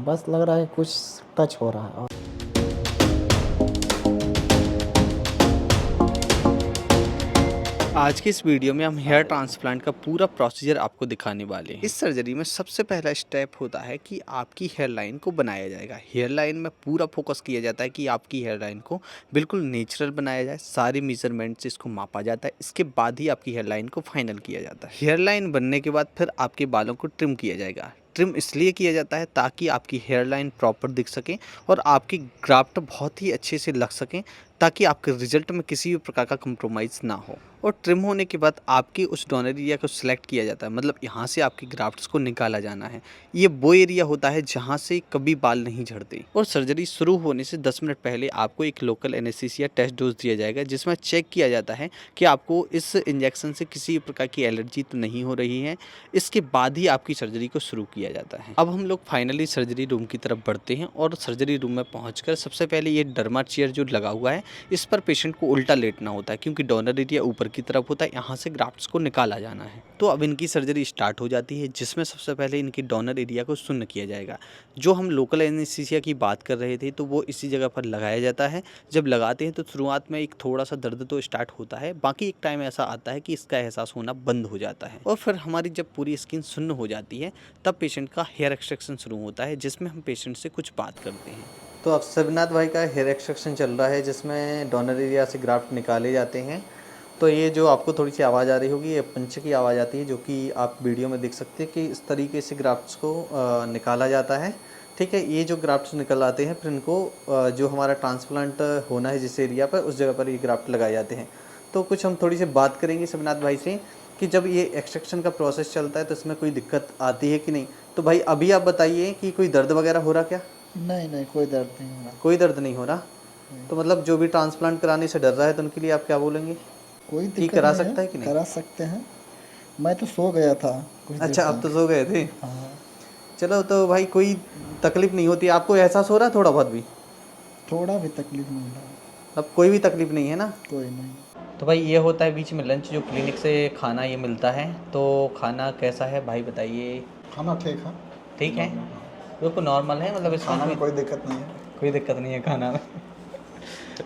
बस लग रहा है कुछ टच हो रहा है और आज की इस वीडियो में हम हेयर ट्रांसप्लांट का पूरा प्रोसीजर आपको दिखाने वाले हैं। इस सर्जरी में सबसे पहला स्टेप होता है कि आपकी हेयर लाइन को बनाया जाएगा। हेयर लाइन में पूरा फोकस किया जाता है कि आपकी हेयर लाइन को बिल्कुल नेचुरल बनाया जाए। सारे मेजरमेंट से इसको मापा जाता है, इसके बाद ही आपकी हेयर लाइन को फाइनल किया जाता है। हेयर लाइन बनने के बाद फिर आपके बालों को ट्रिम किया जाएगा। ट्रिम इसलिए किया जाता है ताकि आपकी हेयर लाइन प्रॉपर दिख सके और आपकी ग्राफ्ट बहुत ही अच्छे से लग सकें, ताकि आपके रिजल्ट में किसी भी प्रकार का कंप्रोमाइज़ ना हो। और ट्रिम होने के बाद आपकी उस डोनर एरिया को सिलेक्ट किया जाता है, मतलब यहाँ से आपकी ग्राफ्ट्स को निकाला जाना है। ये वो एरिया होता है जहाँ से कभी बाल नहीं झड़ते। और सर्जरी शुरू होने से 10 मिनट पहले आपको एक लोकल एनेस्थीसिया टेस्ट डोज दिया जाएगा, जिसमें चेक किया जाता है कि आपको इस इंजेक्शन से किसी प्रकार की एलर्जी तो नहीं हो रही है। इसके बाद ही आपकी सर्जरी को शुरू किया जाता है। अब हम लोग फाइनली सर्जरी रूम की तरफ बढ़ते हैं और सर्जरी रूम में पहुँचकर सबसे पहले ये डर्मा चेयर जो लगा हुआ है, इस पर पेशेंट को उल्टा लेटना होता है, क्योंकि डोनर एरिया ऊपर की तरफ होता है, यहाँ से ग्राफ्ट्स को निकाला जाना है। तो अब इनकी सर्जरी स्टार्ट हो जाती है, जिसमें सबसे पहले इनकी डोनर एरिया को शून्य किया जाएगा। जो हम लोकल एनेस्थीसिया की बात कर रहे थे, तो वो इसी जगह पर लगाया जाता है। जब लगाते हैं तो शुरुआत में एक थोड़ा सा दर्द तो स्टार्ट होता है, बाकी एक टाइम ऐसा आता है कि इसका एहसास होना बंद हो जाता है। और फिर हमारी जब पूरी स्किन शून्य हो जाती है, तब पेशेंट का हेयर एक्सट्रैक्शन शुरू होता है, जिसमें हम पेशेंट से कुछ बात करते हैं। तो अब सबनाथ भाई का हेयर एक्सट्रैक्शन चल रहा है, जिसमें डोनर एरिया से ग्राफ्ट निकाले जाते हैं। तो ये जो आपको थोड़ी सी आवाज़ आ रही होगी, ये पंच की आवाज़ आती है, जो कि आप वीडियो में देख सकते हैं कि इस तरीके से ग्राफ्ट्स को निकाला जाता है। ठीक है, ये जो ग्राफ्ट्स निकल आते हैं, फिर इनको जो हमारा ट्रांसप्लांट होना है जिस एरिया पर, उस जगह पर ये ग्राफ्ट लगाए जाते हैं। तो कुछ हम थोड़ी सी बात करेंगे सबनाथ भाई से कि जब ये एक्सट्रैक्शन का प्रोसेस चलता है तो इसमें कोई दिक्कत आती है कि नहीं। तो भाई अभी आप बताइए कि कोई दर्द वगैरह हो रहा क्या? नहीं नहीं कोई दर्द नहीं हो रहा। कोई दर्द नहीं हो रहा। तो मतलब जो भी ट्रांसप्लांट कराने से डर रहा है, तो उनके लिए आप क्या बोलेंगे कोई कि दिक्कत करा नहीं है, सकता है कि नहीं? करा सकते हैं। मैं तो सो गया था कुछ देर अच्छा, अब तो सो गए थे। हाँ, चलो, तो भाई कोई तकलीफ नहीं होती आपको? एहसास हो रहा है थोड़ा बहुत भी? थोड़ा भी तकलीफ नहीं हो रहा। अब कोई भी तकलीफ नहीं है ना? कोई नहीं। तो भाई ये होता है बीच में लंच, जो क्लिनिक से खाना ये मिलता है। तो खाना कैसा है भाई बताइए? खाना ठीक है। ठीक है, नॉर्मल, हाँ। बिल्कुल नॉर्मल है, मतलब इसमें खाना में कोई दिक्कत नहीं है, कोई दिक्कत नहीं है खाना में।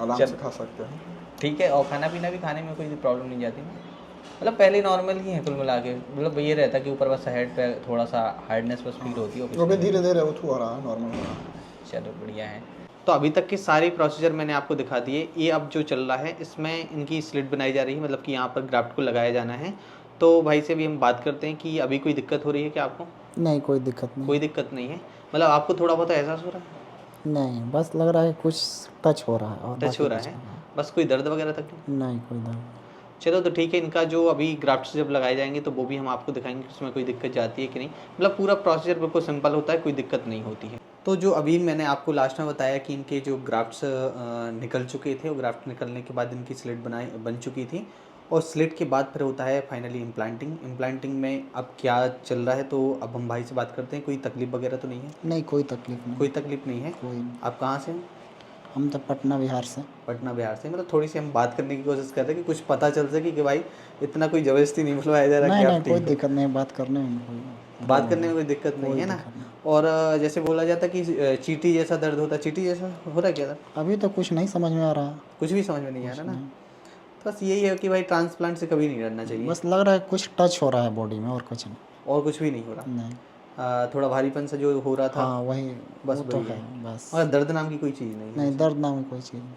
आराम चल से खा सकते हैं। ठीक है, और खाना पीना भी खाने में कोई प्रॉब्लम नहीं जाती ना? मतलब पहले नॉर्मल ही है कुल मिला के, मतलब ये रहता है कि ऊपर बस हेड पे थोड़ा सा हार्डनेस बस फील होती है, और कुछ वो भी नहीं। धीरे धीरे उठू हो रहा है, नॉर्मल हो रहा है। चलो बढ़िया है। तो अभी तक के सारे प्रोसीजर मैंने आपको दिखा दिए। ये अब जो चल रहा है, इसमें इनकी स्लिट बनाई जा रही है, मतलब कि यहाँ पर ग्राफ्ट को लगाया जाना है। तो भाई से भी हम बात करते हैं कि अभी कोई दिक्कत हो रही है क्या आपको? नहीं कोई दिक्कत नहीं। कोई दिक्कत नहीं है, मतलब आपको थोड़ा बहुत एहसास हो रहा है? नहीं बस लग रहा है कुछ टच हो रहा है और टच बाकी हो रहा कुछ है, नहीं। बस कोई दर्द वगैरह तक नहीं? नहीं कोई दर्द नहीं। चलो तो ठीक है, इनका जो अभी ग्राफ्ट्स जब लगाए जाएंगे तो वो भी हम आपको दिखाएंगे कि उसमें कोई दिक्कत जाती है कि नहीं। मतलब पूरा प्रोसीजर बिल्कुल सिंपल होता है, कोई दिक्कत नहीं होती है। तो जो अभी मैंने आपको लास्ट में बताया कि इनके जो ग्राफ्ट्स निकल चुके थे, और ग्राफ्ट निकलने के बाद इनकी स्लिट बन चुकी थी, और स्लिट के बाद फिर होता है फाइनली इम्प्लांटिंग। इम्प्लांटिंग में अब क्या चल रहा है, तो अब हम भाई से बात करते हैं। कोई तकलीफ वगैरह तो नहीं है? नहीं कोई तकलीफ नहीं। कोई तकलीफ नहीं है। कोई नहीं। आप कहाँ से हैं? हम तो पटना बिहार से। पटना बिहार से। मतलब थोड़ी सी हम बात करने की कोशिश कर रहे हैं कि कुछ पता चल सके कि भाई इतना कोई ज़बरदस्ती नहीं बुलवाया जा रहा कि नहीं आप नहीं कोई ठीक हो। दिक्कत नहीं, बात करने में कोई बात करने प्रॉब्लम में कोई दिक्कत नहीं कोई है ना? दिक्कत नहीं। और जैसे बोला जाता है कि चींटी जैसा दर्द होता है, चींटी जैसा हो रहा है क्या दर्द? अभी तो कुछ नहीं समझ में आ रहा। कुछ भी समझ में नहीं आ कुछ रहा ना? नहीं, तो बस यही है कि भाई ट्रांसप्लांट से कभी नहीं डरना चाहिए। बस लग रहा है कुछ टच हो रहा है बॉडी में और कुछ नहीं। और कुछ भी नहीं हो रहा। नहीं। थोड़ा भारीपन सा जो हो रहा था, हाँ वही, बस वो तो वही है है। बस। और दर्द नाम की कोई चीज़ नहीं है नहीं वैसे। दर्द नाम की कोई चीज़ नहीं।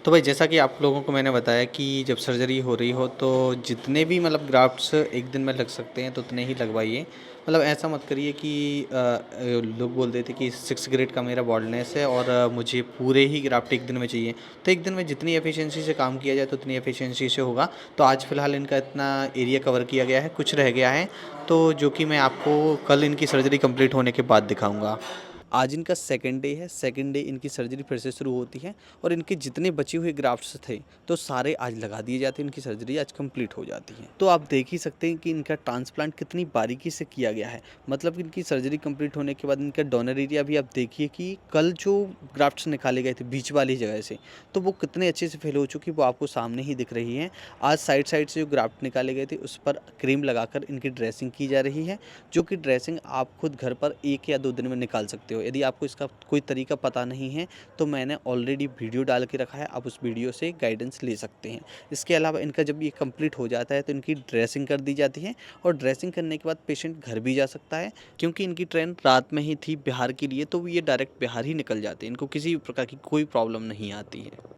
तो भाई जैसा कि आप लोगों को मैंने बताया कि जब सर्जरी हो रही हो तो जितने भी मतलब ग्राफ्ट्स एक दिन में लग सकते हैं तो उतने ही लगवाइए। मतलब ऐसा मत करिए कि लोग बोल देते कि 6 ग्रेड का मेरा बॉल्डनेस है और मुझे पूरे ही ग्राफ्ट एक दिन में चाहिए। तो एक दिन में जितनी एफिशिएंसी से काम किया जाए तो उतनी एफिशिएंसी से होगा। तो आज फ़िलहाल इनका इतना एरिया कवर किया गया है, कुछ रह गया है तो जो कि मैं आपको कल इनकी सर्जरी कंप्लीट होने के बाद दिखाऊंगा। आज इनका सेकंड डे है। सेकंड डे इनकी सर्जरी फिर से शुरू होती है, और इनके जितने बचे हुए ग्राफ्ट्स थे तो सारे आज लगा दिए जाते हैं। इनकी सर्जरी आज कंप्लीट हो जाती है। तो आप देख ही सकते हैं कि इनका ट्रांसप्लांट कितनी बारीकी से किया गया है। मतलब इनकी सर्जरी कंप्लीट होने के बाद इनका डोनर एरिया भी आप देखिए कि कल जो ग्राफ्ट्स निकाले गए थे बीच वाली जगह से, तो वो कितने अच्छे से फिल हो चुकी वो आपको सामने ही दिख रही है। आज साइड साइड से जो ग्राफ्ट निकाले गए थे उस पर क्रीम लगाकर इनकी ड्रेसिंग की जा रही है, जो कि ड्रेसिंग आप खुद घर पर 1 या 2 दिन में निकाल सकते हो। हो। यदि आपको इसका कोई तरीका पता नहीं है तो मैंने ऑलरेडी वीडियो डाल के रखा है, आप उस वीडियो से गाइडेंस ले सकते हैं। इसके अलावा इनका जब ये कंप्लीट हो जाता है तो इनकी ड्रेसिंग कर दी जाती है और ड्रेसिंग करने के बाद पेशेंट घर भी जा सकता है, क्योंकि इनकी ट्रेन रात में ही थी बिहार के लिए, तो ये डायरेक्ट बिहार ही निकल जाते हैं, इनको किसी भी प्रकार की कोई प्रॉब्लम नहीं आती है।